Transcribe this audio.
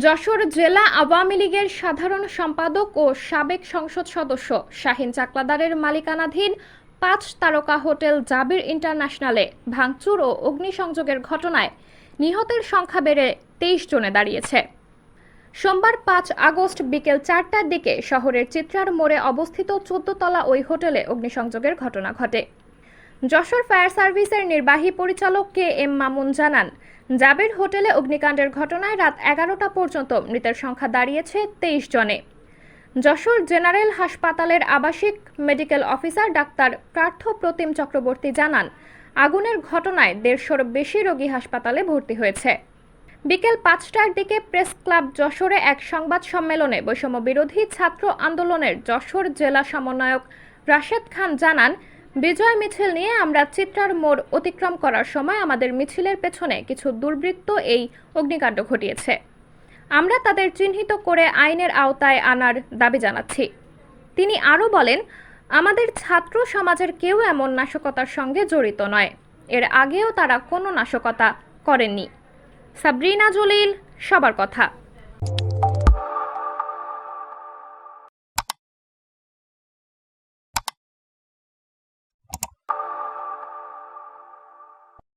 যশোর জেলা আওয়ামী লীগের সাধারণ সম্পাদক ও সাবেক সংসদ সদস্য শাহীন চাকলাদারের মালিকানাধীন ৫ তারকা হোটেল জাবির ইন্টারন্যাশনালে ভাঙচুর ও অগ্নিসংযোগের ঘটনায় নিহতের সংখ্যা বেড়ে ২৩ জনে দাঁড়িয়েছে। সোমবার ৫ আগস্ট বিকেল ৪টার দিকে শহরের চিত্রার মোড়ে অবস্থিত ১৪ তলা ওই হোটেলে অগ্নিসংযোগের ঘটনা ঘটে। যশোর ফায়ার সার্ভিসের নির্বাহী পরিচালক কে এম মামুন জানান, জাবির হোটেলে অগ্নিকাণ্ডের ঘটনায় রাত ১১টা পর্যন্ত মৃতের সংখ্যা দাঁড়িয়েছে ২৩ জনে। যশোর জেনারেল হাসপাতালের আবাসিক মেডিকেল অফিসার ডাক্তার পার্থ প্রতিম চক্রবর্তী জানান, আগুনের ঘটনায় ১৫০-র বেশি রোগী হাসপাতালে ভর্তি হয়েছে। বিকেল ৫টার দিকে প্রেস ক্লাব যশোরে এক সংবাদ সম্মেলনে বৈষম্য বিরোধী ছাত্র আন্দোলনের যশোর জেলা সমন্বয়ক রাশেদ খান জানান, বিজয় মিছিল নিয়ে আমরা চিত্রার মোড় অতিক্রম করার সময় আমাদের মিছিলের পেছনে কিছু দুর্বৃত্ত এই অগ্নিকাণ্ড ঘটিয়েছে। আমরা তাদের চিহ্নিত করে আইনের আওতায় আনার দাবি জানাচ্ছি। তিনি আরও বলেন, আমাদের ছাত্র সমাজের কেউ এমন নাশকতার সঙ্গে জড়িত নয়। এর আগেও তারা কোনো নাশকতা করেননি। সাবরিনা জলিল, সবার কথা।